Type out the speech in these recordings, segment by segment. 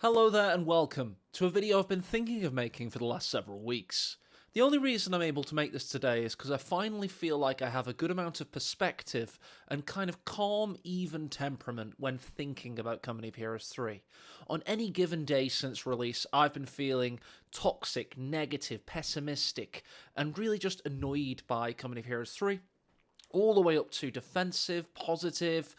Hello there and welcome to a video I've been thinking of making for the last several weeks. The only reason I'm able to make this today is because I finally feel like I have a good amount of perspective and kind of calm, even temperament when thinking about Company of Heroes 3. On any given day since release, I've been feeling toxic, negative, pessimistic, and really just annoyed by Company of Heroes 3, all the way up to defensive, positive,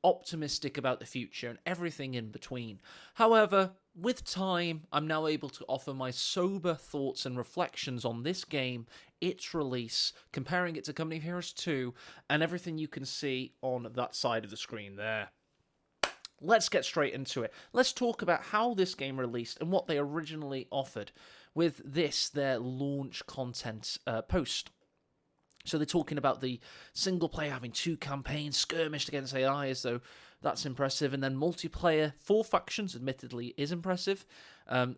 optimistic about the future, and everything in between. However, with time, I'm now able to offer my sober thoughts and reflections on this game, its release, comparing it to Company of Heroes 2, and everything you can see on that side of the screen there. Let's get straight into it. Let's talk about how this game released and what they originally offered with this, their launch content post. So they're talking about the single player having 2 campaigns, skirmished against AI, as though that's impressive. And then multiplayer, 4 factions, admittedly, is impressive.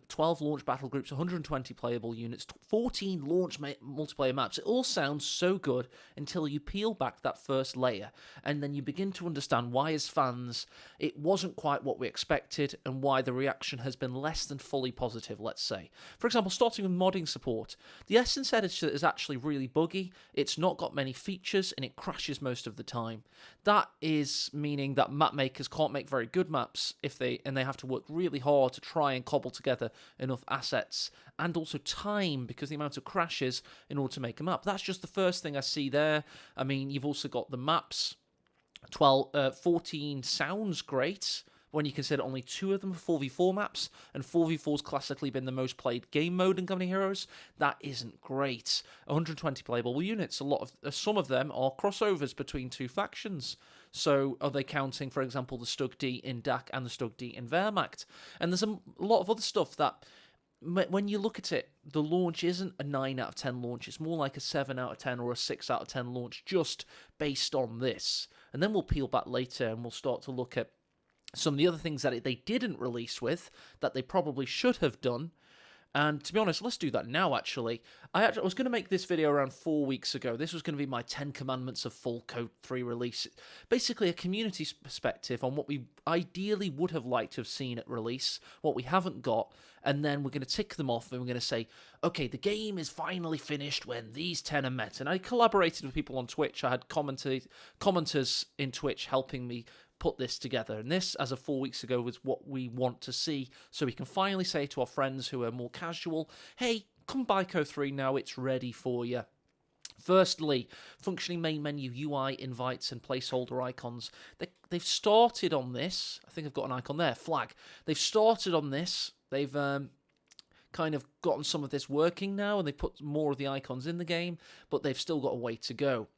12 launch battle groups, 120 playable units, 14 launch multiplayer maps. It all sounds so good until you peel back that first layer, and then you begin to understand why, as fans, it wasn't quite what we expected, and why the reaction has been less than fully positive, let's say. For example, starting with modding support. The Essence editor is actually really buggy. It's not got many features, and it crashes most of the time. That is meaning that map makers can't make very good maps and they have to work really hard to try and cobble together enough assets and also time, because the amount of crashes in order to make a map. That's just the first thing I see there. I mean, you've also got the maps. 14 sounds great when you consider only 2 of them are 4v4 maps, and 4v4's classically been the most played game mode in Company Heroes. That isn't great. 120 playable units, some of them are crossovers between 2 factions. So are they counting, for example, the Stug D in DAC and the Stug D in Wehrmacht? And there's a lot of other stuff that, when you look at it, the launch isn't a 9 out of 10 launch. It's more like a 7 out of 10 or a 6 out of 10 launch, just based on this. And then we'll peel back later and we'll start to look at some of the other things that they didn't release with, that they probably should have done. And to be honest, let's do that now, actually. I was going to make this video around 4 weeks ago. This was going to be my 10 commandments of full CoH3 release. Basically, a community perspective on what we ideally would have liked to have seen at release, what we haven't got, and then we're going to tick them off and we're going to say, okay, the game is finally finished when these 10 are met. And I collaborated with people on Twitch. I had commenters in Twitch helping me put this together, and this, as of 4 weeks ago, was what we want to see, so we can finally say to our friends who are more casual, hey, come buy CoH3 now, it's ready for you. Firstly, functioning main menu, UI, invites, and placeholder icons. They've started on this. I think I've got an icon there, flag. They've started on this. They've kind of gotten some of this working now, and they've put more of the icons in the game, but they've still got a way to go.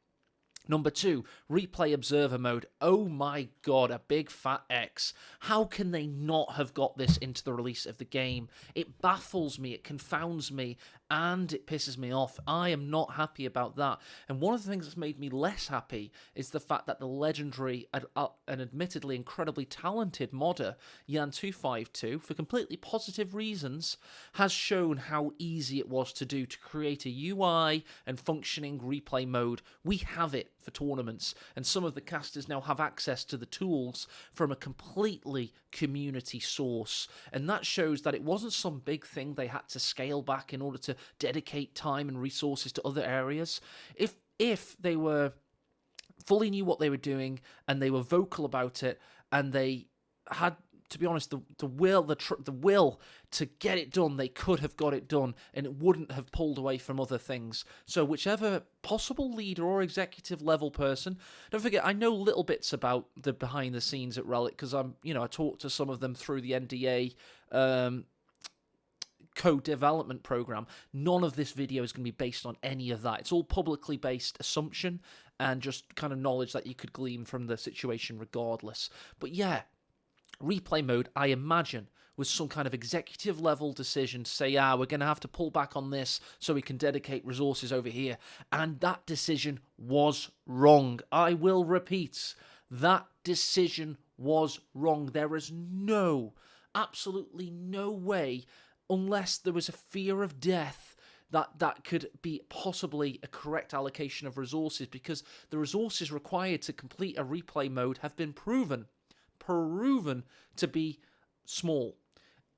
Number 2, replay observer mode. Oh my god, a big fat X. How can they not have got this into the release of the game? It baffles me, it confounds me, and it pisses me off. I am not happy about that. And one of the things that's made me less happy is the fact that the legendary and admittedly incredibly talented modder, Yan252, for completely positive reasons, has shown how easy it was to do to create a UI and functioning replay mode. We have it for tournaments, and some of the casters now have access to the tools from a completely community source, and that shows that it wasn't some big thing they had to scale back in order to dedicate time and resources to other areas. If they were fully knew what they were doing and they were vocal about it, and they had, to be honest, the will to get it done, they could have got it done, and it wouldn't have pulled away from other things. So whichever possible leader or executive level person, don't forget, I know little bits about the behind the scenes at Relic, because I talked to some of them through the NDA co-development program. None of this video is going to be based on any of that. It's all publicly based assumption and just kind of knowledge that you could glean from the situation regardless. But yeah, replay mode, I imagine, was some kind of executive level decision to say, we're going to have to pull back on this so we can dedicate resources over here. And that decision was wrong. I will repeat, that decision was wrong. There is absolutely no way, unless there was a fear of death, that could be possibly a correct allocation of resources, because the resources required to complete a replay mode have been proven to be small.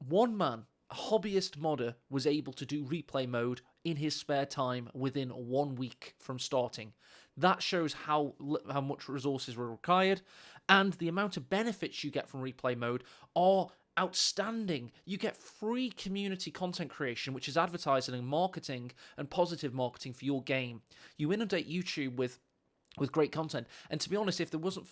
one man, a hobbyist modder, was able to do replay mode in his spare time within 1 week from starting. That shows how much resources were required, and the amount of benefits you get from replay mode are outstanding. You get free community content creation, which is advertising and marketing and positive marketing for your game. You inundate YouTube with great content, and to be honest, if it wasn't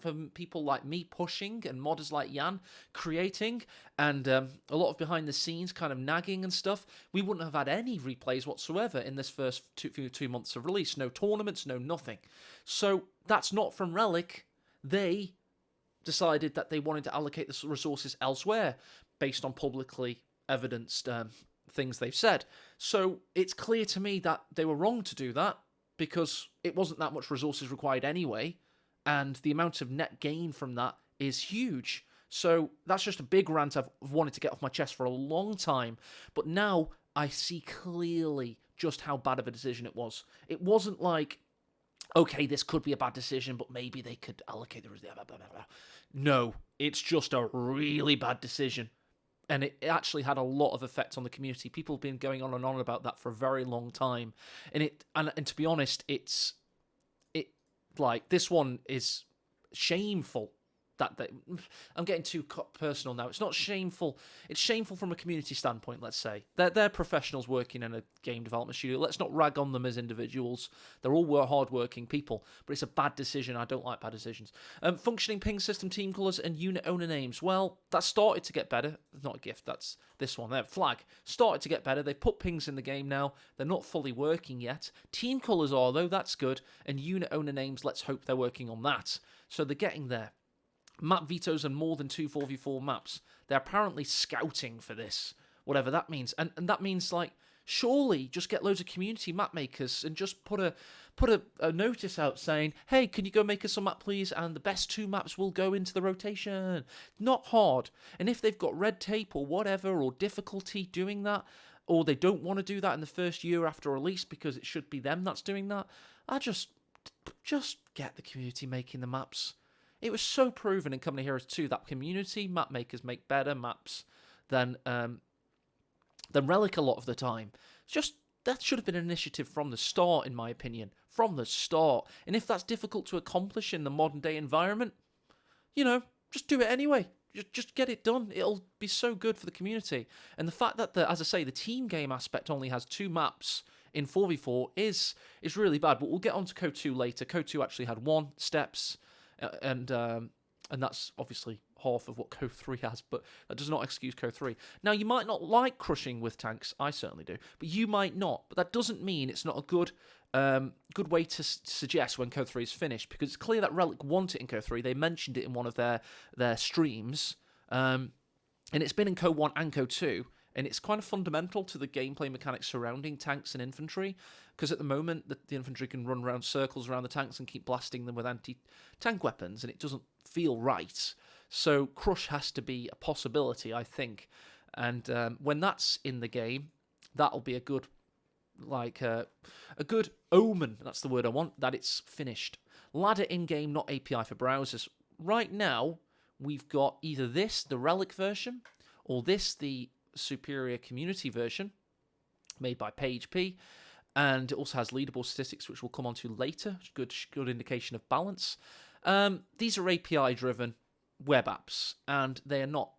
for people like me pushing and modders like Jan creating, and a lot of behind the scenes kind of nagging and stuff, we wouldn't have had any replays whatsoever in this first two months of release. No tournaments, no nothing. So that's not from Relic. They decided that they wanted to allocate the resources elsewhere based on publicly evidenced things they've said. So it's clear to me that they were wrong to do that, because it wasn't that much resources required anyway, and the amount of net gain from that is huge. So that's just a big rant I've wanted to get off my chest for a long time, but now I see clearly just how bad of a decision it was. It wasn't like, okay, this could be a bad decision, but maybe they could allocate the resources. No, it's just a really bad decision. And it actually had a lot of effect on the community. People have been going on and on about that for a very long time. And to be honest, it's like, this one is shameful. That I'm getting too personal now. It's not shameful. It's shameful from a community standpoint, let's say. They're professionals working in a game development studio. Let's not rag on them as individuals. They're all hard-working people. But it's a bad decision. I don't like bad decisions. Functioning ping system, team colours, and unit owner names. Well, that started to get better. Not a gift. That's this one there. Flag. Started to get better. They've put pings in the game now. They're not fully working yet. Team colours are, though. That's good. And unit owner names, let's hope they're working on that. So they're getting there. Map vetoes and more than 2 4v4 maps. They're apparently scouting for this, whatever that means. And that means, like, surely just get loads of community map makers and just put a notice out saying, hey, can you go make us some map, please? And the best 2 maps will go into the rotation. Not hard. And if they've got red tape or whatever, or difficulty doing that, or they don't want to do that in the first year after release because it should be them that's doing that, I just get the community making the maps. It was so proven in Company Heroes 2 that community map makers make better maps than Relic a lot of the time. That should have been an initiative from the start, in my opinion. From the start. And if that's difficult to accomplish in the modern day environment, just do it anyway. Just get it done. It'll be so good for the community. And the fact that, as I say, the team game aspect only has 2 maps in 4v4 is really bad. But we'll get on to CoH3 later. CoH3 actually had 1 steps. And that's obviously half of what CoH3 has, but that does not excuse CoH3. Now, you might not like crushing with tanks, I certainly do, but you might not. But that doesn't mean it's not a good way to suggest when CoH3 is finished, because it's clear that Relic want it in CoH3. They mentioned it in one of their streams, and it's been in CoH1 and CoH2. And it's kind of fundamental to the gameplay mechanics surrounding tanks and infantry, because at the moment, the infantry can run around circles around the tanks and keep blasting them with anti-tank weapons, and it doesn't feel right. So crush has to be a possibility, I think. And when that's in the game, that'll be a good omen, that's the word I want, that it's finished. Ladder in-game, not API for browsers. Right now, we've got either this, the Relic version, or this, the superior community version made by PageP, and it also has leaderboard statistics, which we'll come on to later. Good indication of balance. These are API driven web apps, and they are not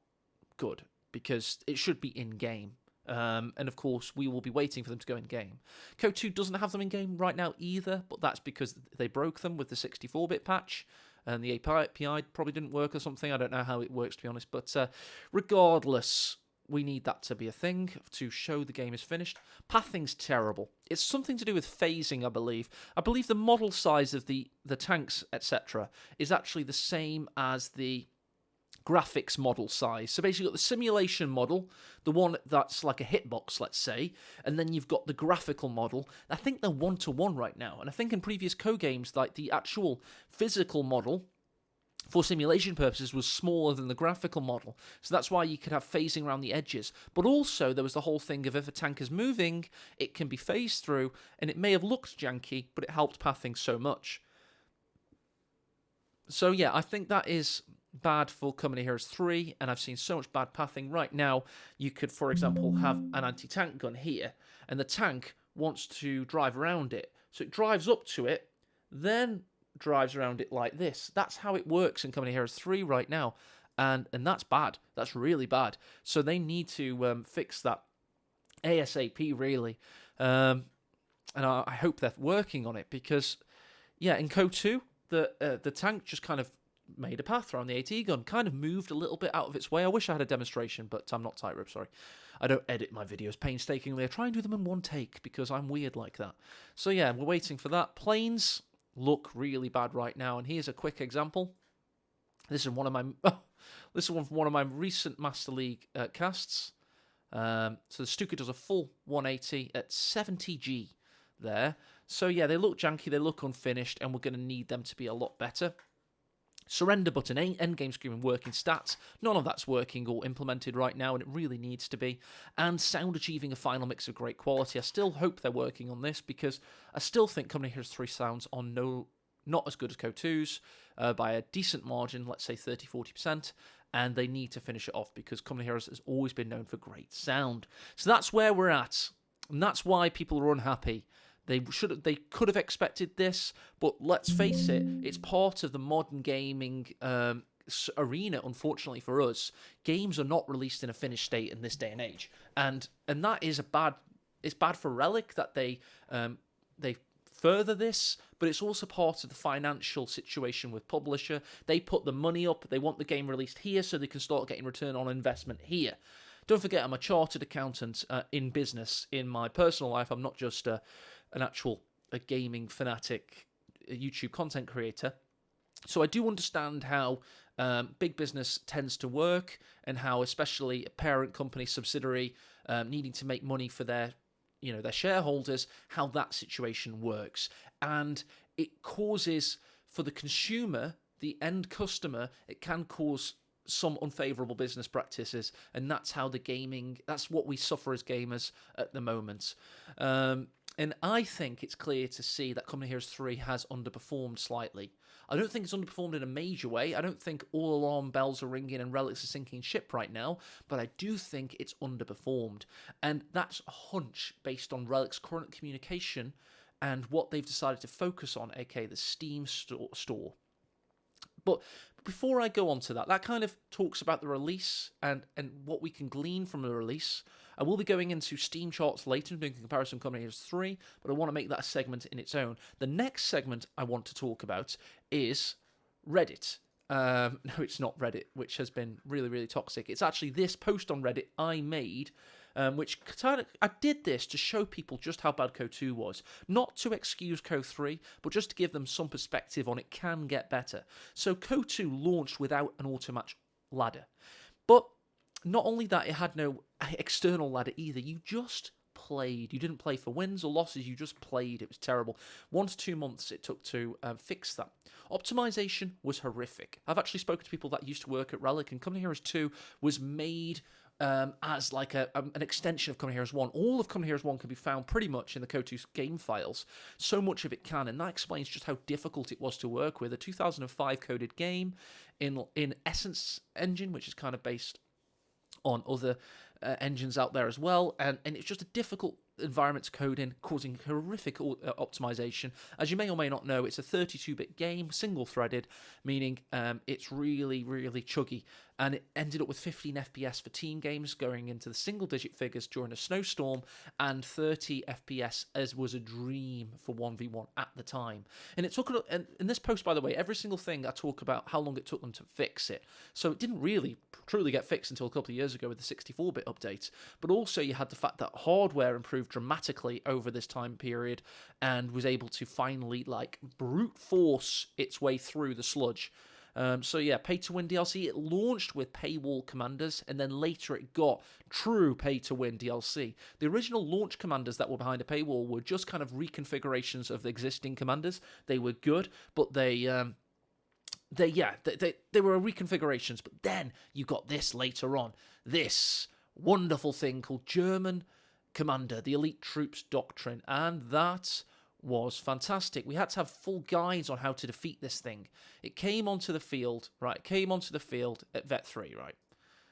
good because it should be in game, and of course we will be waiting for them to go in game. CoH2 doesn't have them in game right now either, but that's because they broke them with the 64-bit patch. And the API probably didn't work or something. I don't know how it works, to be honest. But regardless, we need that to be a thing to show the game is finished. Pathing's terrible. It's something to do with phasing, I believe. I believe the model size of the tanks, etc., is actually the same as the graphics model size. So basically, you've got the simulation model, the one that's like a hitbox, let's say, and then you've got the graphical model. I think they're 1-to-1 right now, and I think in previous games, like the actual physical model for simulation purposes was smaller than the graphical model. So that's why you could have phasing around the edges. But also there was the whole thing of if a tank is moving, it can be phased through, and it may have looked janky, but it helped pathing so much. So yeah, I think that is bad for Company Heroes 3, and I've seen so much bad pathing. Right now, you could, for example, have an anti-tank gun here, and the tank wants to drive around it. So it drives up to it, then drives around it like this. That's how it works in Company Heroes 3 right now, and that's bad. That's really bad. So they need to fix that ASAP, really. And I hope they're working on it, because, yeah, in CoH3, the tank just kind of made a path around the AT gun, kind of moved a little bit out of its way. I wish I had a demonstration, but I'm not Tightrope, sorry. I don't edit my videos painstakingly. I try and do them in one take, because I'm weird like that. So yeah, we're waiting for that. Planes look really bad right now, and here's a quick example. This is one of my this is one from one of my recent Master League casts. So the Stuka does a full 180 at 70G there. So yeah, they look janky, they look unfinished, and we're going to need them to be a lot better. Surrender button, endgame screaming, working stats. None of that's working or implemented right now, and it really needs to be. And sound achieving a final mix of great quality. I still hope they're working on this, because I still think Company Heroes 3 sounds are not as good as CoH2's by a decent margin, let's say 30-40%. And they need to finish it off, because Company Heroes has always been known for great sound. So that's where we're at, and that's why people are unhappy. They could have expected this, but let's face it, it's part of the modern gaming arena. Unfortunately for us, games are not released in a finished state in this day and age, and that is it's bad for Relic that they further this, but it's also part of the financial situation with publisher. They put the money up, they want the game released here so they can start getting return on investment here. Don't forget, I'm a chartered accountant in business. In my personal life, I'm not just a gaming fanatic, YouTube content creator. So I do understand how big business tends to work, and how especially a parent company subsidiary needing to make money for their shareholders, how that situation works. And it causes, for the consumer, the end customer, it can cause some unfavorable business practices, and that's what we suffer as gamers at the moment. And I think it's clear to see that Company Heroes 3 has underperformed slightly. I don't think it's underperformed in a major way. I don't think all alarm bells are ringing and Relic's a sinking ship right now, but I do think it's underperformed. And that's a hunch based on Relic's current communication and what they've decided to focus on, aka the Steam store. But before I go on to that kind of talks about the release and what we can glean from the release. I will be going into Steam charts later and doing a comparison of Company Heroes 3, but I want to make that a segment in its own. The next segment I want to talk about is Reddit. No, it's not Reddit, which has been really, really toxic. It's actually this post on Reddit I made, which I did this to show people just how bad CoH2 was. Not to excuse CoH3, but just to give them some perspective on it can get better. So CoH2 launched without an auto-match ladder. But not only that, it had no external ladder either. You just played. You didn't play for wins or losses, you just played. It was terrible. 1 to 2 months it took to fix that. Optimization was horrific. I've actually spoken to people that used to work at Relic, and Company Heroes 2 was made as like an extension of Company Heroes 1. All of Company Heroes 1 can be found pretty much in the CoH2 game files. So much of it can, and that explains just how difficult it was to work with. A 2005 coded game in Essence engine, which is kind of based on other engines out there as well, and it's just a difficult environment to code in, causing horrific optimization. As you may or may not know, it's a 32-bit game, single-threaded, meaning it's really, really chuggy, and it ended up with 15 FPS for team games, going into the single-digit figures during a snowstorm, and 30 FPS as was a dream for 1v1 at the time. And it took, and in this post, by the way, every single thing I talk about how long it took them to fix it. So it didn't really truly get fixed until a couple of years ago with the 64-bit update, but also you had the fact that hardware improved dramatically over this time period and was able to finally brute force its way through the sludge. So yeah, pay-to-win DLC, it launched with paywall commanders, and then later it got true pay-to-win DLC. The original launch commanders that were behind a paywall were just kind of reconfigurations of the existing commanders. They were good, but they were reconfigurations. But then you got this later on, this wonderful thing called German Commander, the Elite Troops Doctrine, and that was fantastic. We had to have full guides on how to defeat this thing. It came onto the field, right? It came onto the field at Vet 3, right?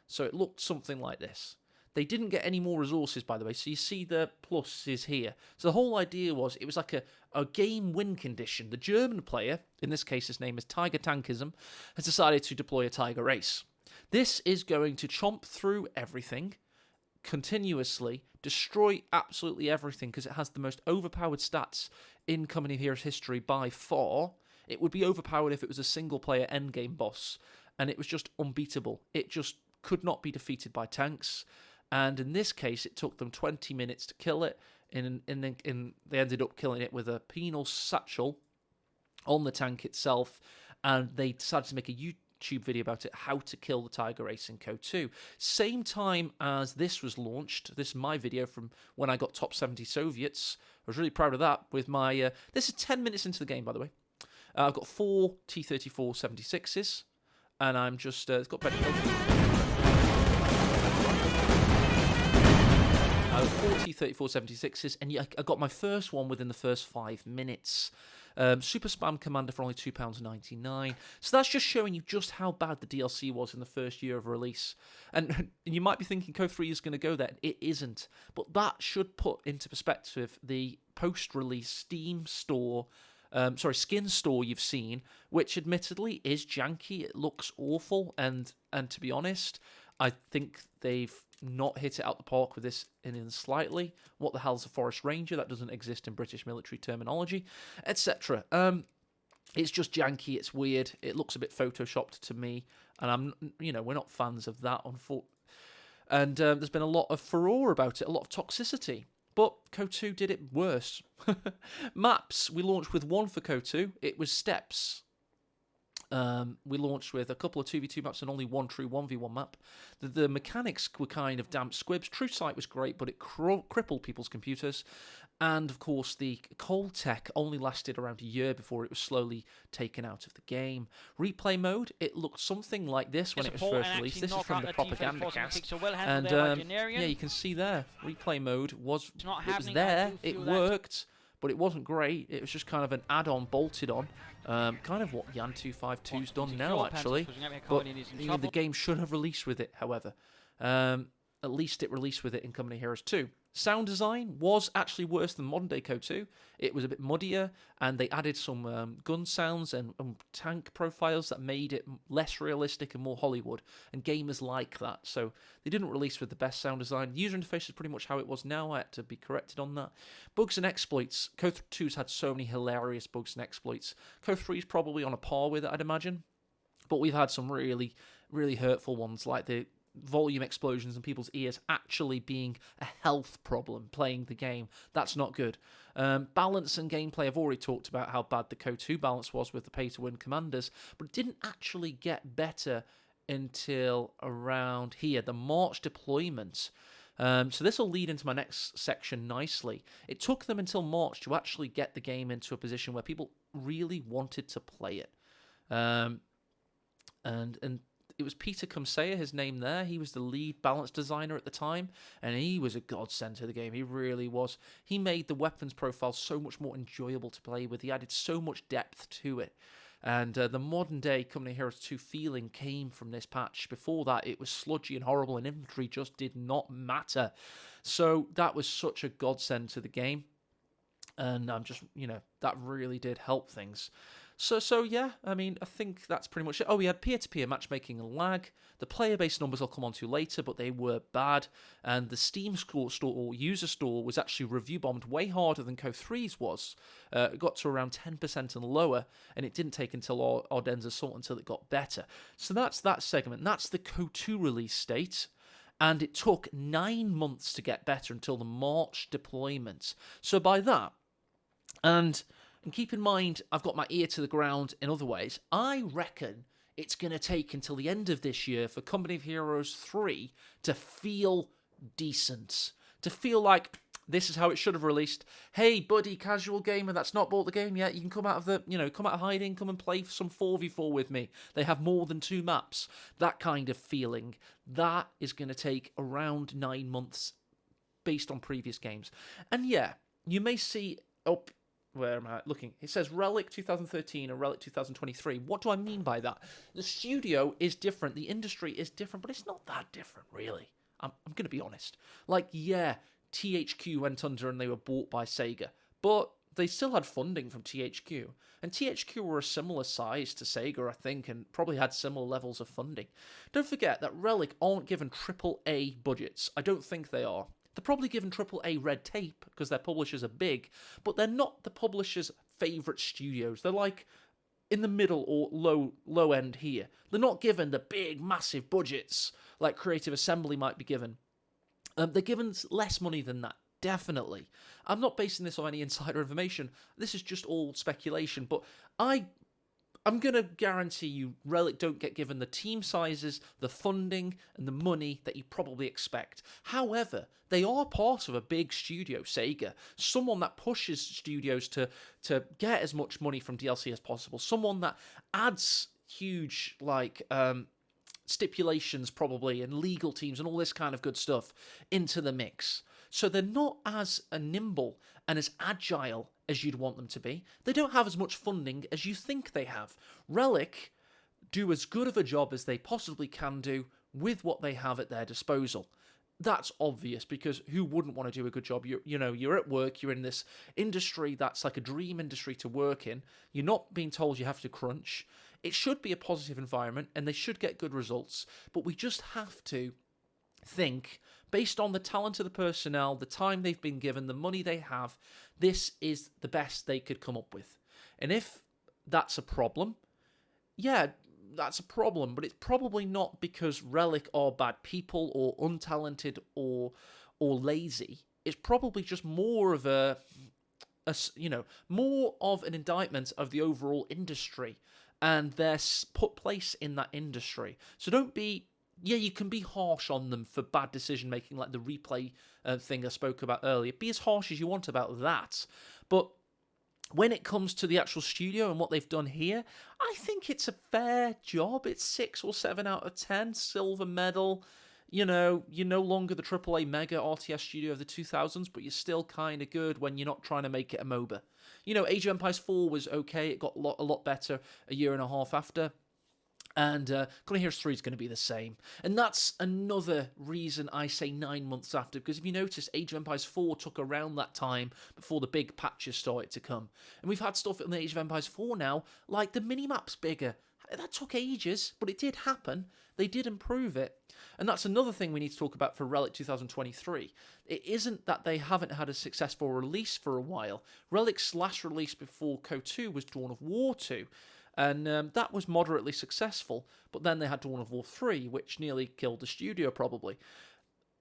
So it looked something like this. They didn't get any more resources, by the way, so you see the pluses here. So the whole idea was, it was like a game win condition. The German player, in this case his name is Tiger Tankism, has decided to deploy a Tiger Race. This is going to chomp through everything, continuously, destroy absolutely everything, because it has the most overpowered stats in Company of Heroes history by far. It would be overpowered if it was a single-player endgame boss, and it was just unbeatable. It just could not be defeated by tanks, and in this case, it took them 20 minutes to kill it, and they ended up killing it with a penal satchel on the tank itself, and they decided to make a YouTube video about it, how to kill the Tiger Race in CoH3. Same time as this was launched. This is my video from when I got top 70 Soviets. I was really proud of that with my... this is 10 minutes into the game, by the way. I've got 4 T-34 76s, and I'm just... it's got better... 4 T-34 76s, and I got my first one within the first 5 minutes. Super Spam Commander for only £2.99. So that's just showing you just how bad the DLC was in the first year of release. And you might be thinking CoH3 is going to go there. It isn't. But that should put into perspective the post-release Steam store, skin store you've seen, which admittedly is janky. It looks awful, and to be honest, I think they've not hit it out the park with this in slightly. What the hell's a Forest Ranger? That doesn't exist in British military terminology, etc. It's just janky. It's weird. It looks a bit photoshopped to me, and we're not fans of that. And there's been a lot of furore about it, a lot of toxicity. But CoH2 did it worse. Maps, we launched with one for CoH2. It was Steppes. We launched with a couple of 2v2 maps and only one true 1v1 map. The mechanics were kind of damp squibs. True Sight was great, but it crippled people's computers. And, of course, the coal tech only lasted around a year before it was slowly taken out of the game. Replay mode, it looked something like this when it was first released. This is from the propaganda cast. And, yeah, you can see there, replay mode was there, it worked. But it wasn't great. It was just kind of an add-on bolted on. Kind of what Yan 252's done now, actually. But the game should have released with it, however. At least it released with it in Company Heroes 2. Sound design was actually worse than modern day CoH2. It was a bit muddier, and they added some gun sounds and tank profiles that made it less realistic and more Hollywood, and gamers like that. So they didn't release with the best sound design. The user interface is pretty much how it was now. I had to be corrected on that. Bugs and exploits. CoH2's had so many hilarious bugs and exploits. CoH3 is probably on a par with it, I'd imagine. But we've had some really, really hurtful ones, like the volume explosions in people's ears actually being a health problem playing the game. That's not good. Balance and gameplay, I've already talked about how bad the CoH2 balance was with the pay-to-win commanders, but it didn't actually get better until around here, the March deployment. So this will lead into my next section nicely. It took them until March to actually get the game into a position where people really wanted to play it. And it was Peter Kumseya, his name there. He was the lead balance designer at the time, and he was a godsend to the game. He really was. He made the weapons profile so much more enjoyable to play with. He added so much depth to it. And the modern-day Company Heroes 2 feeling came from this patch. Before that, it was sludgy and horrible, and infantry just did not matter. So that was such a godsend to the game. And I'm just, that really did help things. So yeah, I mean, I think that's pretty much it. Oh, we had peer-to-peer matchmaking and lag. The player-based numbers I'll come on to later, but they were bad. And the Steam store or user store was actually review-bombed way harder than CoH3's was. It got to around 10% and lower, and it didn't take until Ardennes Assault until it got better. So that's that segment. That's the CoH2 release state. And it took 9 months to get better until the March deployment. So by that, and keep in mind, I've got my ear to the ground in other ways. I reckon it's going to take until the end of this year for Company of Heroes 3 to feel decent. To feel like this is how it should have released. Hey, buddy, casual gamer that's not bought the game yet, you can come out of hiding, come and play some 4v4 with me. They have more than 2 maps. That kind of feeling. That is going to take around 9 months based on previous games. And yeah, you may see where am I looking? It says Relic 2013 and Relic 2023. What do I mean by that? The studio is different, the industry is different, but it's not that different, really. I'm going to be honest. Like, yeah, THQ went under and they were bought by Sega, but they still had funding from THQ. And THQ were a similar size to Sega, I think, and probably had similar levels of funding. Don't forget that Relic aren't given AAA budgets. I don't think they are. They're probably given AAA red tape because their publishers are big, but they're not the publishers' favourite studios. They're like in the middle or low end here. They're not given the big, massive budgets like Creative Assembly might be given. They're given less money than that, definitely. I'm not basing this on any insider information. This is just all speculation, but I'm going to guarantee you Relic don't get given the team sizes, the funding, and the money that you probably expect. However, they are part of a big studio, Sega. Someone that pushes studios to get as much money from DLC as possible. Someone that adds huge, stipulations probably, and legal teams and all this kind of good stuff into the mix. So they're not as nimble and as agile as you'd want them to be. They don't have as much funding as you think they have. Relic do as good of a job as they possibly can do with what they have at their disposal. That's obvious, because who wouldn't want to do a good job? You're at work, you're in this industry that's like a dream industry to work in. You're not being told you have to crunch. It should be a positive environment and they should get good results, but we just have to think, based on the talent of the personnel, the time they've been given, the money they have, this is the best they could come up with. And if that's a problem, yeah, that's a problem, but it's probably not because Relic are bad people or untalented or lazy. It's probably just more of more of an indictment of the overall industry and their put place in that industry. So don't be... Yeah, you can be harsh on them for bad decision-making, like the replay thing I spoke about earlier. Be as harsh as you want about that. But when it comes to the actual studio and what they've done here, I think it's a fair job. It's 6 or 7 out of 10, silver medal. You're no longer the AAA mega RTS studio of the 2000s, but you're still kind of good when you're not trying to make it a MOBA. Age of Empires 4 was okay. It got a lot better a year and a half after. And Chrono Heroes 3 is going to be the same. And that's another reason I say 9 months after, because if you notice, Age of Empires 4 took around that time before the big patches started to come. And we've had stuff in the Age of Empires 4 now, like the minimap's bigger. That took ages, but it did happen. They did improve it. And that's another thing we need to talk about for Relic 2023. It isn't that they haven't had a successful release for a while. Relic's last release before CoH3 was Dawn of War 2. And that was moderately successful, but then they had Dawn of War 3, which nearly killed the studio, probably.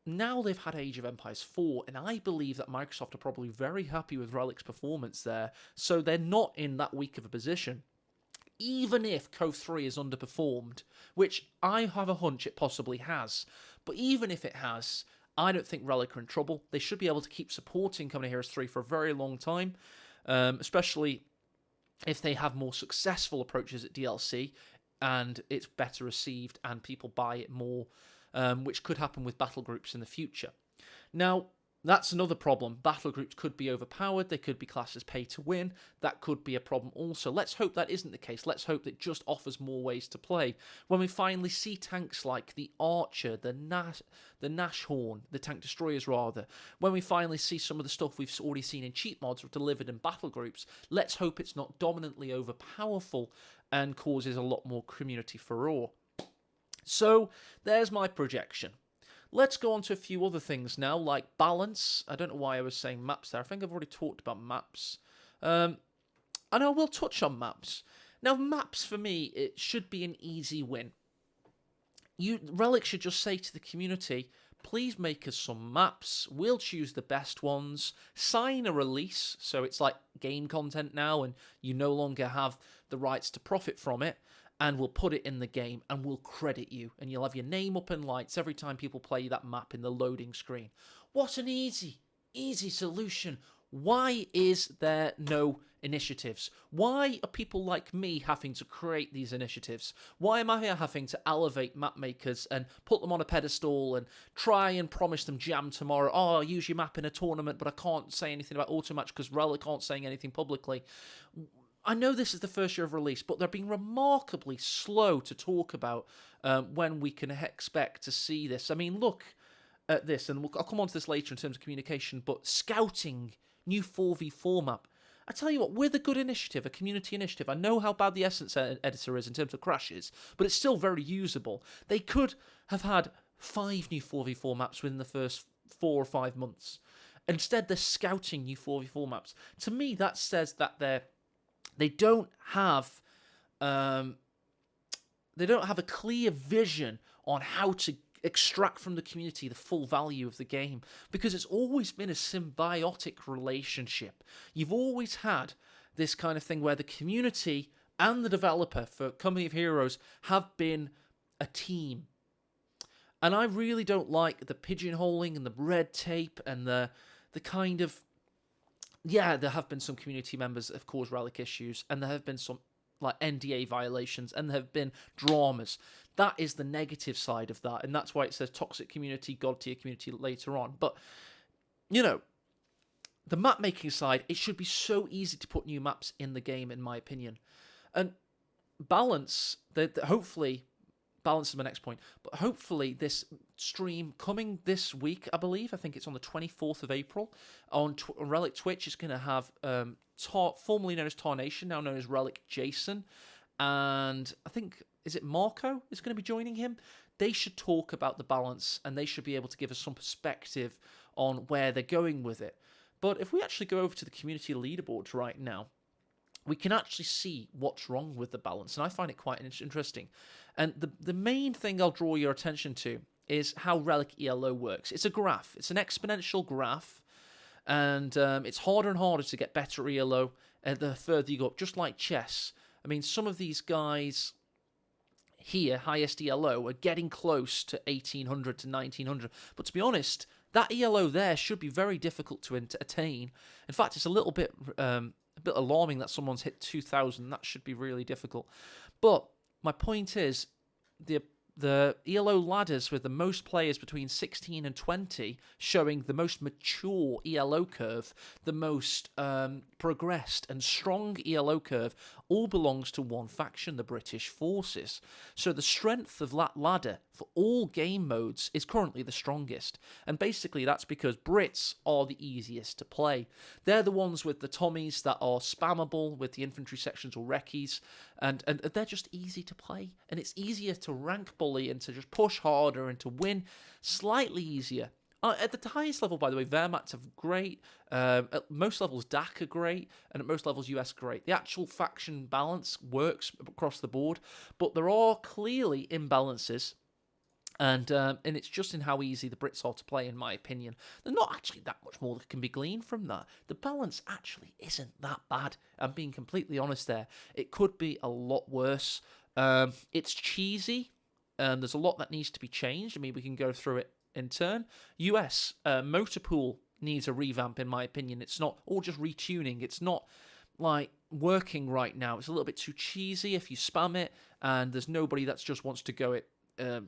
Now they've had Age of Empires 4, and I believe that Microsoft are probably very happy with Relic's performance there, so they're not in that weak of a position. Even if CoH3 is underperformed, which I have a hunch it possibly has, but even if it has, I don't think Relic are in trouble. They should be able to keep supporting Chrono Heroes 3 for a very long time, especially if they have more successful approaches at DLC and it's better received and people buy it more, which could happen with battle groups in the future. Now, that's another problem. Battle groups could be overpowered. They could be classed as pay to win. That could be a problem also. Let's hope that isn't the case. Let's hope that it just offers more ways to play. When we finally see tanks like the Archer, the Nashorn, the tank destroyers rather, when we finally see some of the stuff we've already seen in cheat mods delivered in battle groups, let's hope it's not dominantly overpowerful and causes a lot more community furore. So, there's my projection. Let's go on to a few other things now, like balance. I don't know why I was saying maps there. I think I've already talked about maps. And I will touch on maps. Now, maps, for me, it should be an easy win. Relic should just say to the community, please make us some maps. We'll choose the best ones. Sign a release, so it's like game content now, and you no longer have the rights to profit from it. And we'll put it in the game, and we'll credit you, and you'll have your name up in lights every time people play that map in the loading screen. What an easy solution. Why is there no initiatives? Why are people like me having to create these initiatives? Why am I having to elevate map makers and put them on a pedestal and try and promise them jam tomorrow? Oh, I'll use your map in a tournament, but I can't say anything about Automatch because Relic aren't saying anything publicly. I know this is the first year of release, but they're being remarkably slow to talk about when we can expect to see this. I mean, look at this, and I'll come on to this later in terms of communication, but scouting new 4v4 map. I tell you what, with a good initiative, a community initiative, I know how bad the Essence editor is in terms of crashes, but it's still very usable. They could have had 5 new 4v4 maps within the first 4 or 5 months. Instead, they're scouting new 4v4 maps. To me, that says that they don't have a clear vision on how to extract from the community the full value of the game, because it's always been a symbiotic relationship. You've always had this kind of thing where the community and the developer for Company of Heroes have been a team. And I really don't like the pigeonholing and the red tape and the kind of... Yeah, there have been some community members that have caused Relic issues, and there have been some like NDA violations, and there have been dramas. That is the negative side of that, and that's why it says toxic community, god tier community later on. But, you know, the map making side, it should be so easy to put new maps in the game, in my opinion. And balance, hopefully... Balance is my next point, but hopefully this stream coming this week, I believe, I think it's on the 24th of April, on Relic Twitch, is going to have formerly known as Tarnation, now known as Relic Jason, and I think, is it Marco is going to be joining him? They should talk about the balance, and they should be able to give us some perspective on where they're going with it. But if we actually go over to the community leaderboards right now, we can actually see what's wrong with the balance, and I find it quite interesting. And the main thing I'll draw your attention to is how Relic ELO works. It's a graph. It's an exponential graph, and it's harder and harder to get better ELO the further you go up, just like chess. I mean, some of these guys here, highest ELO, are getting close to 1800 to 1900. But to be honest, that ELO there should be very difficult to attain. In fact, it's a little bit... a bit alarming that someone's hit 2,000. That should be really difficult. But my point is, the ELO ladders with the most players between 16 and 20, showing the most mature ELO curve, the most progressed and strong ELO curve, all belongs to one faction, the British Forces. So the strength of that ladder for all game modes is currently the strongest. And basically that's because Brits are the easiest to play. They're the ones with the Tommies that are spammable with the infantry sections or recce's, and they're just easy to play. And it's easier to rank bully and to just push harder and to win slightly easier. At the highest level, by the way, Wehrmacht are great. At most levels, DAC are great. And at most levels, US are great. The actual faction balance works across the board. But there are clearly imbalances. And it's just in how easy the Brits are to play, in my opinion. There's not actually that much more that can be gleaned from that. The balance actually isn't that bad. I'm being completely honest there. It could be a lot worse. It's cheesy. There's a lot that needs to be changed. I mean, we can go through it in turn. US, Motor Pool needs a revamp, in my opinion. It's not all just retuning. It's not like working right now. It's a little bit too cheesy if you spam it, and there's nobody that just wants to go it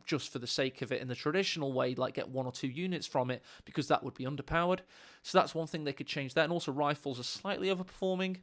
just for the sake of it in the traditional way, like get 1 or 2 units from it, because that would be underpowered. So that's one thing they could change there. And also rifles are slightly overperforming.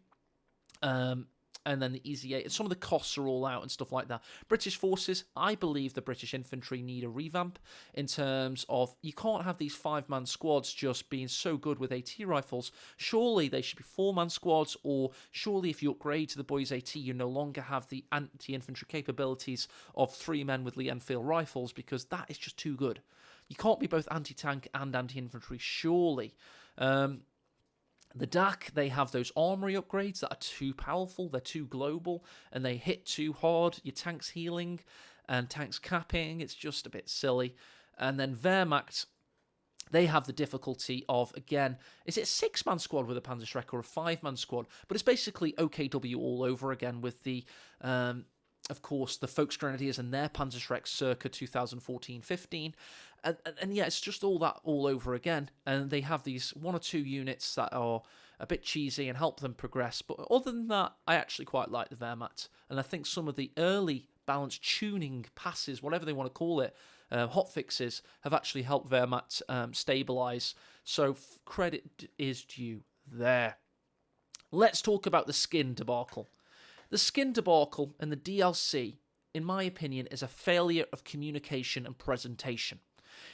And then the Easy 8, and some of the costs are all out and stuff like that. British Forces, I believe the British infantry need a revamp in terms of, you can't have these 5-man squads just being so good with AT rifles. Surely they should be 4-man squads, or surely if you upgrade to the Boys AT, you no longer have the anti-infantry capabilities of 3 men with Lee Enfield rifles, because that is just too good. You can't be both anti-tank and anti-infantry, surely. The DAC, they have those armory upgrades that are too powerful, they're too global, and they hit too hard. Your tank's healing and tank's capping, it's just a bit silly. And then Wehrmacht, they have the difficulty of, again, is it a 6-man squad with a Panzerschreck or a 5-man squad? But it's basically OKW all over again with the... of course, the Volksgrenadiers and their Panzerschreck circa 2014-15. And yeah, it's just all that all over again. And they have these 1 or 2 units that are a bit cheesy and help them progress. But other than that, I actually quite like the Wehrmacht. And I think some of the early balance tuning passes, whatever they want to call it, hotfixes, have actually helped Wehrmacht stabilize. So credit is due there. Let's talk about the skin debacle. The skin debacle and the DLC, in my opinion, is a failure of communication and presentation.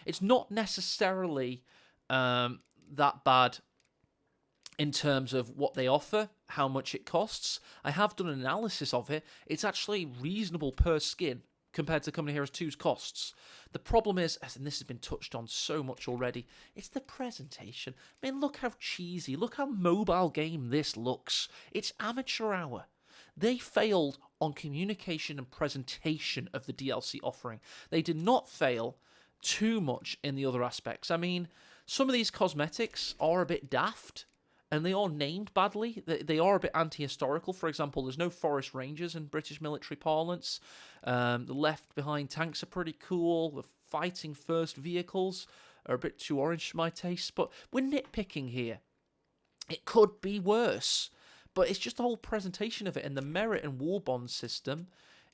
It's not necessarily that bad in terms of what they offer, how much it costs. I have done an analysis of it. It's actually reasonable per skin compared to Company Heroes 2's costs. The problem is, and this has been touched on so much already, it's the presentation. I mean, look how cheesy, look how mobile game this looks. It's amateur hour. They failed on communication and presentation of the DLC offering. They did not fail too much in the other aspects. I mean, some of these cosmetics are a bit daft, and they are named badly. They are a bit anti-historical. For example, there's no forest rangers in British military parlance. The left-behind tanks are pretty cool. The fighting first vehicles are a bit too orange for my taste. But we're nitpicking here. It could be worse. But it's just the whole presentation of it. And the merit and war bond system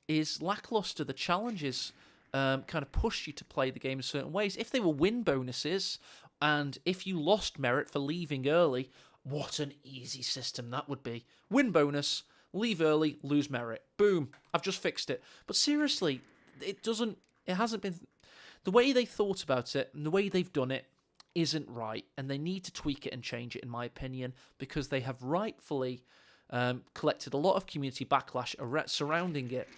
is lackluster. The challenges kind of push you to play the game in certain ways. If they were win bonuses, and if you lost merit for leaving early, what an easy system that would be. Win bonus, leave early, lose merit. Boom, I've just fixed it. But seriously, it hasn't been, the way they thought about it and the way they've done it isn't right, and they need to tweak it and change it, in my opinion, because they have rightfully collected a lot of community backlash surrounding it.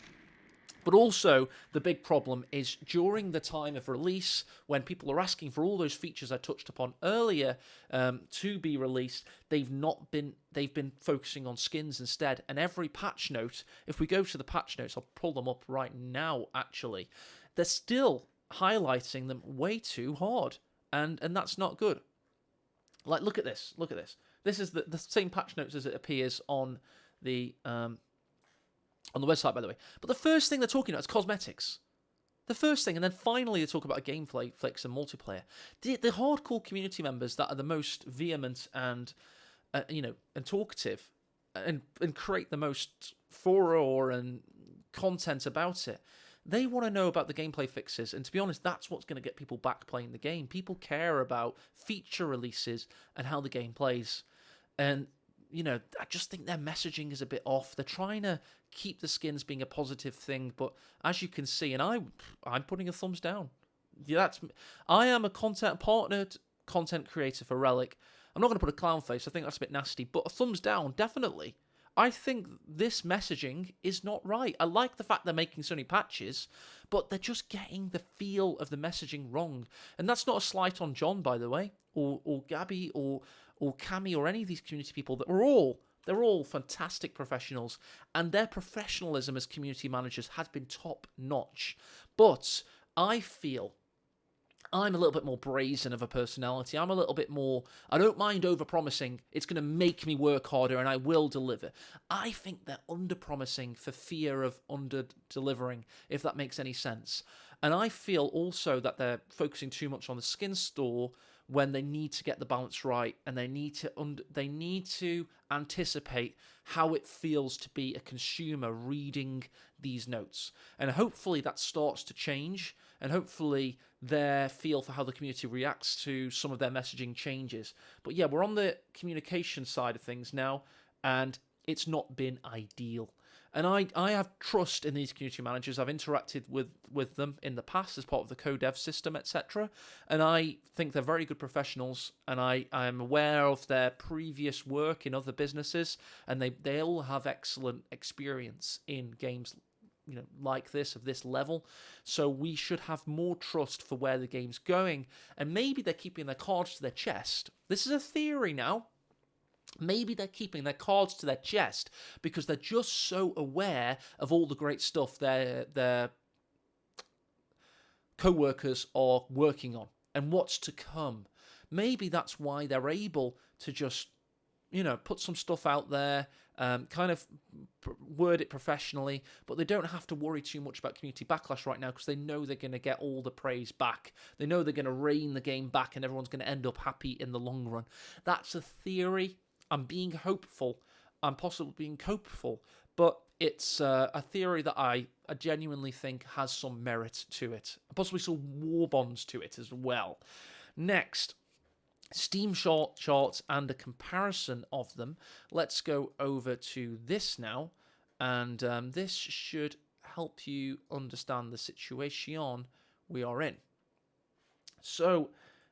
But also, the big problem is during the time of release, when people are asking for all those features I touched upon earlier to be released, they've been focusing on skins instead. And every patch note, if we go to the patch notes, I'll pull them up right now, actually, they're still highlighting them way too hard. And that's not good. Like, look at this. Look at this. This is the same patch notes as it appears on the website, by the way. But the first thing they're talking about is cosmetics. The first thing, and then finally they talk about a gameplay fix and multiplayer. The hardcore community members that are the most vehement and and talkative, and create the most furore and content about it, they want to know about the gameplay fixes. And to be honest, that's what's going to get people back playing the game. People care about feature releases and how the game plays. And I just think their messaging is a bit off. They're trying to keep the skins being a positive thing, but as you can see, and I'm putting a thumbs down. I am a content creator for Relic. I'm not going to put a clown face. I think that's a bit nasty, but a thumbs down, definitely. I think this messaging is not right. I like the fact they're making so many patches, but they're just getting the feel of the messaging wrong. And that's not a slight on John, by the way, or Gabby, or Cami, or any of these community people. They're all fantastic professionals, and their professionalism as community managers has been top notch. But I feel I'm a little bit more brazen of a personality. I'm a little bit more, I don't mind overpromising. It's going to make me work harder, and I will deliver. I think they're underpromising for fear of under-delivering, if that makes any sense. And I feel also that they're focusing too much on the skin store when they need to get the balance right, and they need to anticipate how it feels to be a consumer reading these notes. And hopefully that starts to change, and hopefully their feel for how the community reacts to some of their messaging changes. But yeah, we're on the communication side of things now, and it's not been ideal. And I have trust in these community managers. I've interacted with them in the past as part of the co-dev system, etc. And I think they're very good professionals, and I am aware of their previous work in other businesses, and they all have excellent experience in games like this, of this level. So we should have more trust for where the game's going. And maybe they're keeping their cards to their chest. This is a theory now. Maybe they're keeping their cards to their chest because they're just so aware of all the great stuff their co-workers are working on and what's to come. Maybe that's why they're able to just, put some stuff out there, kind of word it professionally, but they don't have to worry too much about community backlash right now because they know they're going to get all the praise back. They know they're going to rein the game back and everyone's going to end up happy in the long run. That's a theory. I'm being hopeful. I'm possibly being hopeful, but it's a theory that I genuinely think has some merit to it, possibly some war bonds to it as well. Next, Steam charts and a comparison of them. Let's go over to this now, and this should help you understand the situation we are in. So,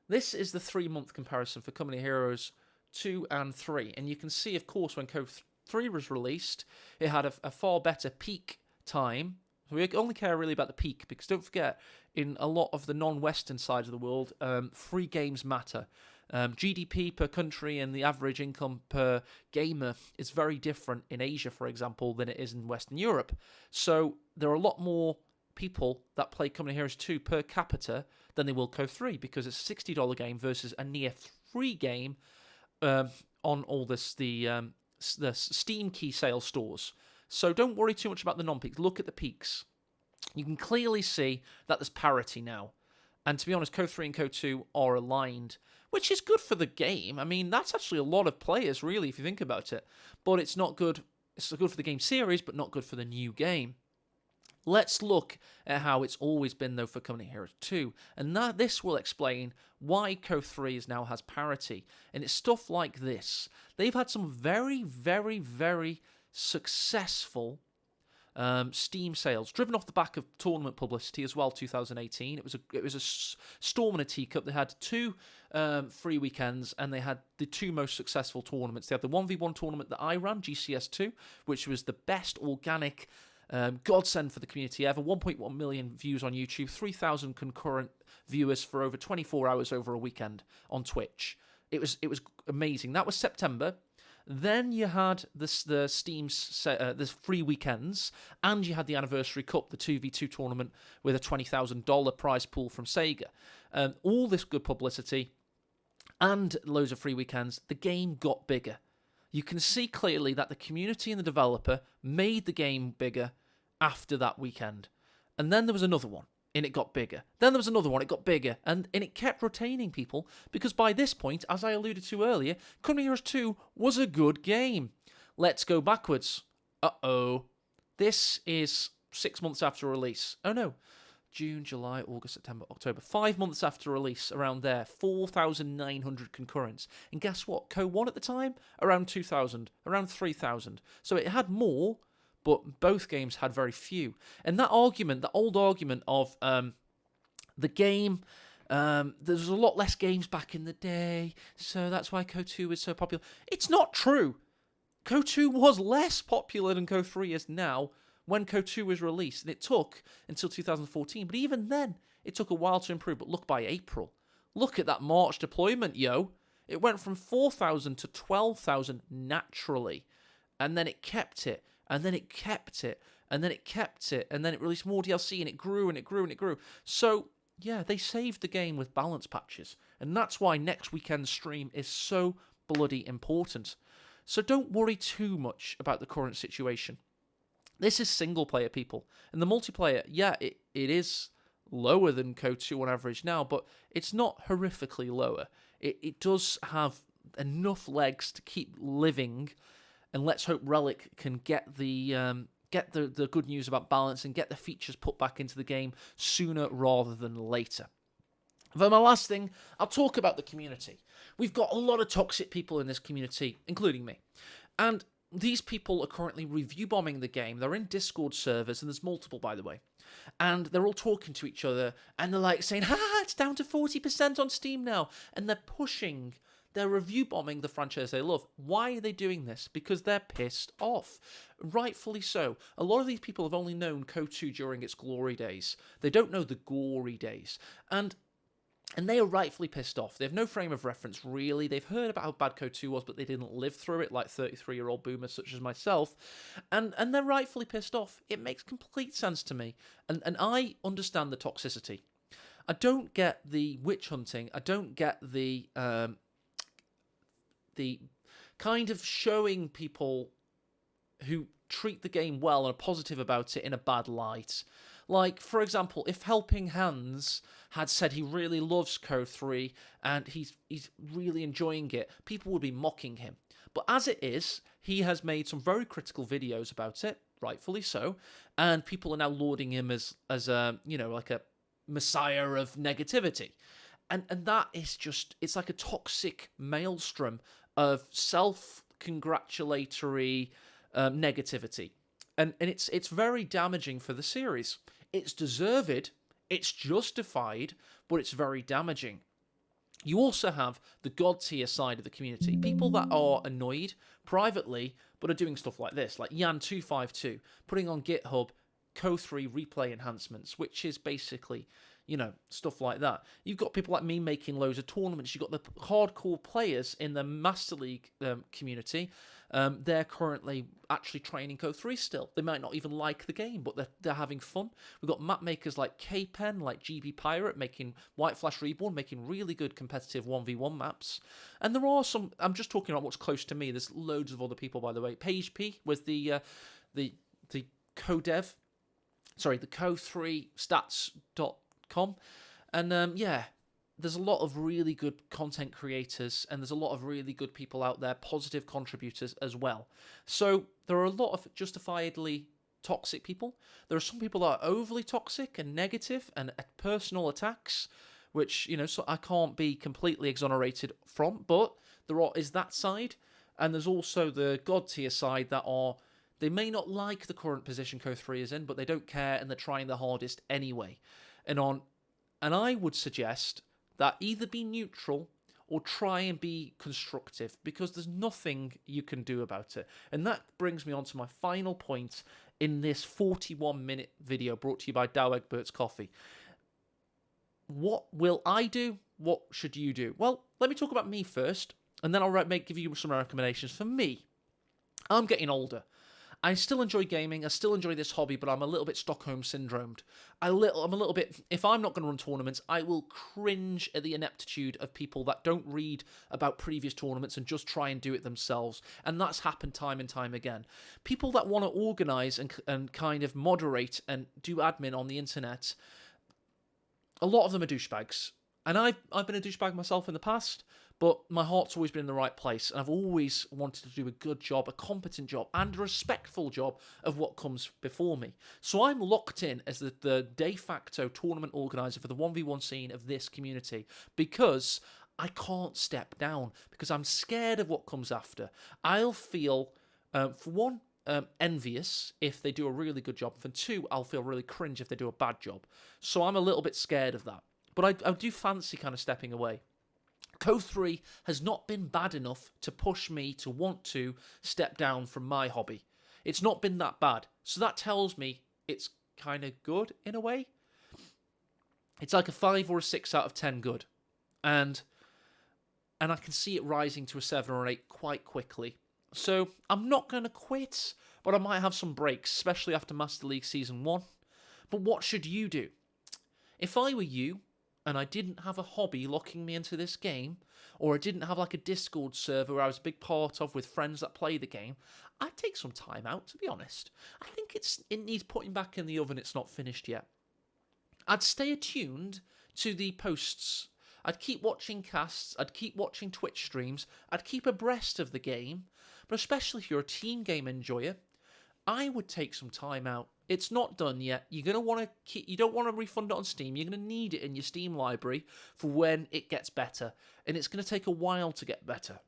this is the 3-month comparison for Company Heroes 2 and 3, and you can see, of course, when CoH3 was released, it had a far better peak time. We only care really about the peak, because don't forget, in a lot of the non-Western sides of the world, free games matter. GDP per country and the average income per gamer is very different in Asia, for example, than it is in Western Europe. So there are a lot more people that play Company Heroes 2 per capita than they will CoH3, because it's a $60 game versus a near free game on all the Steam key sales stores. So don't worry too much about the non-peaks. Look at the peaks. You can clearly see that there's parity now. And to be honest, CoH3 and CoH2 are aligned, which is good for the game. I mean, that's actually a lot of players, really, if you think about it. But it's not good. It's good for the game series, but not good for the new game. Let's look at how it's always been, though, for Company Heroes 2. And this will explain why CoH3 now has parity. And it's stuff like this. They've had some very, very, very successful Steam sales, driven off the back of tournament publicity as well. 2018, it was a storm in a teacup. They had 2 free weekends, and they had the 2 most successful tournaments. They had the 1v1 tournament that I ran, GCS2, which was the best organic godsend for the community ever. 1.1 million views on YouTube, 3,000 concurrent viewers for over 24 hours over a weekend on Twitch. It was amazing. That was September. Then you had the the free weekends, and you had the Anniversary Cup, the 2v2 tournament with a $20,000 prize pool from Sega. All this good publicity and loads of free weekends. The game got bigger. You can see clearly that the community and the developer made the game bigger after that weekend. And then there was another one, and it got bigger. Then there was another one, it got bigger. And it kept retaining people, because by this point, as I alluded to earlier, Company Heroes 2 was a good game. Let's go backwards. Uh-oh. This is 6 months after release. Oh no. June, July, August, September, October. 5 months after release, around there. 4,900 concurrents. And guess what? CoH1 at the time? Around 2,000. Around 3,000. So it had more, but both games had very few. And that argument, that old argument of the game, there's a lot less games back in the day, so that's why CoH2 is so popular. It's not true. CoH2 was less popular than CoH3 is now when CoH2 was released, and it took until 2014. But even then, it took a while to improve. But look, by April, look at that March deployment, yo. It went from 4,000 to 12,000 naturally, and then it kept it. And then it kept it, and then it kept it, and then it released more DLC, and it grew, and it grew, and it grew. So, yeah, they saved the game with balance patches, and that's why next weekend's stream is so bloody important. So don't worry too much about the current situation. This is single-player, people, and the multiplayer, yeah, it is lower than CoH2 on average now, but it's not horrifically lower. It does have enough legs to keep living. And let's hope Relic can get the good news about balance and get the features put back into the game sooner rather than later. For my last thing, I'll talk about the community. We've got a lot of toxic people in this community, including me. And these people are currently review bombing the game. They're in Discord servers, and there's multiple, by the way. And they're all talking to each other, and they're like saying, it's down to 40% on Steam now. And they're review bombing the franchise they love. Why are they doing this? Because they're pissed off. Rightfully so. A lot of these people have only known CoH2 during its glory days. They don't know the gory days. And they are rightfully pissed off. They have no frame of reference, really. They've heard about how bad CoH2 was, but they didn't live through it, like 33-year-old boomers such as myself. And they're rightfully pissed off. It makes complete sense to me. And I understand the toxicity. I don't get the witch hunting. I don't get the kind of showing people who treat the game well and are positive about it in a bad light. Like, for example, if Helping Hands had said he really loves CoH3 and he's really enjoying it, people would be mocking him. But as it is, he has made some very critical videos about it, rightfully so, and people are now lauding him as a, like a messiah of negativity. And that is just, it's like a toxic maelstrom of self-congratulatory negativity. And it's very damaging for the series. It's deserved, it's justified, but it's very damaging. You also have the god tier side of the community, people that are annoyed privately, but are doing stuff like this, like Yan252, putting on GitHub CoH3 replay enhancements, which is basically, stuff like that. You've got people like me making loads of tournaments. You've got the hardcore players in the Master League community. They're currently actually training CoH3 still. They might not even like the game, but they're having fun. We've got map makers like K-Pen, like GB Pirate, making White Flash Reborn, making really good competitive 1v1 maps. And there are some, I'm just talking about what's close to me. There's loads of other people, by the way. Page P was the co-dev, the co3stats.com. And there's a lot of really good content creators, and there's a lot of really good people out there, positive contributors as well. So there are a lot of justifiably toxic people. There are some people that are overly toxic and negative and personal attacks, which, so I can't be completely exonerated from, but is that side. And there's also the god tier side that they may not like the current position CoH3 is in, but they don't care and they're trying their hardest anyway. And I would suggest that either be neutral or try and be constructive, because there's nothing you can do about it. And that brings me on to my final point in this 41-minute video brought to you by Dow Egbert's Coffee. What will I do? What should you do? Well, let me talk about me first, and then I'll give you some recommendations. For me, I'm getting older. I still enjoy gaming, I still enjoy this hobby, but I'm a little bit Stockholm syndromed. I'm a little bit, if I'm not going to run tournaments, I will cringe at the ineptitude of people that don't read about previous tournaments and just try and do it themselves. And that's happened time and time again. People that want to organise and kind of moderate and do admin on the internet, a lot of them are douchebags. And I've been a douchebag myself in the past, but my heart's always been in the right place, and I've always wanted to do a good job, a competent job, and a respectful job of what comes before me. So I'm locked in as the de facto tournament organiser for the 1v1 scene of this community, because I can't step down, because I'm scared of what comes after. I'll feel, for one, envious if they do a really good job. For two, I'll feel really cringe if they do a bad job. So I'm a little bit scared of that. But I do fancy kind of stepping away. CoH3 has not been bad enough to push me to want to step down from my hobby. It's not been that bad. So that tells me it's kind of good in a way. It's like a 5 or a 6 out of 10 good. And I can see it rising to a 7 or 8 quite quickly. So I'm not going to quit, but I might have some breaks, especially after Master League Season 1. But what should you do? If I were you, and I didn't have a hobby locking me into this game, or I didn't have like a Discord server where I was a big part of with friends that play the game, I'd take some time out, to be honest. I think it needs putting back in the oven. It's not finished yet. I'd stay attuned to the posts. I'd keep watching casts. I'd keep watching Twitch streams. I'd keep abreast of the game. But especially if you're a team game enjoyer, I would take some time out. It's not done yet. You're going to want to you don't want to refund it on Steam. You're going to need it in your Steam library for when it gets better. And it's going to take a while to get better.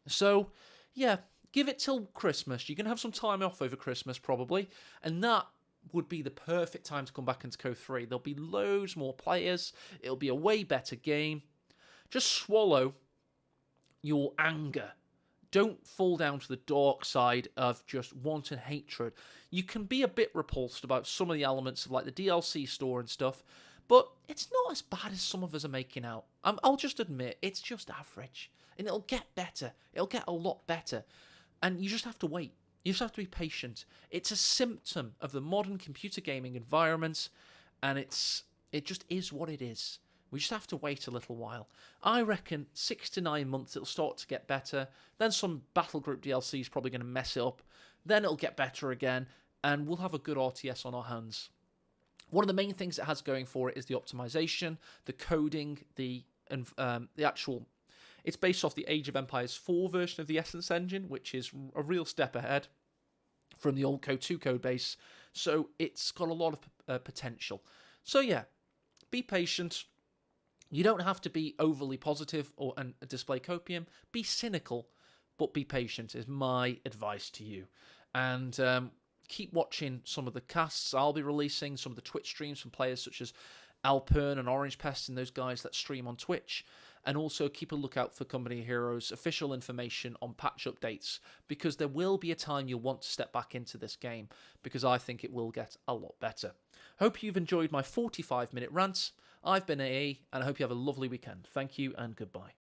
So, yeah, give it till Christmas. You're going to have some time off over Christmas probably. And that would be the perfect time to come back into CoH3. There'll be loads more players. It'll be a way better game. Just swallow your anger. Don't fall down to the dark side of just wanton hatred. You can be a bit repulsed about some of the elements of like the DLC store and stuff, but it's not as bad as some of us are making out. I'll just admit, it's just average. And it'll get better. It'll get a lot better. And you just have to wait. You just have to be patient. It's a symptom of the modern computer gaming environment, and it just is what it is. We just have to wait a little while. I reckon 6 to 9 months it'll start to get better. Then some Battle Group DLC is probably going to mess it up. Then it'll get better again, and we'll have a good RTS on our hands. One of the main things it has going for it is the optimization, the coding, the actual It's based off the Age of Empires 4 version of the Essence engine, which is a real step ahead from the old CoH2 code base, so it's got a lot of potential. So yeah, be patient. You don't have to be overly positive and display copium. Be cynical, but be patient is my advice to you. And keep watching some of the casts I'll be releasing, some of the Twitch streams from players such as Alpern and Orange Pest and those guys that stream on Twitch. And also keep a lookout for Company Heroes official information on patch updates, because there will be a time you'll want to step back into this game, because I think it will get a lot better. Hope you've enjoyed my 45-minute rant. I've been AA, and I hope you have a lovely weekend. Thank you and goodbye.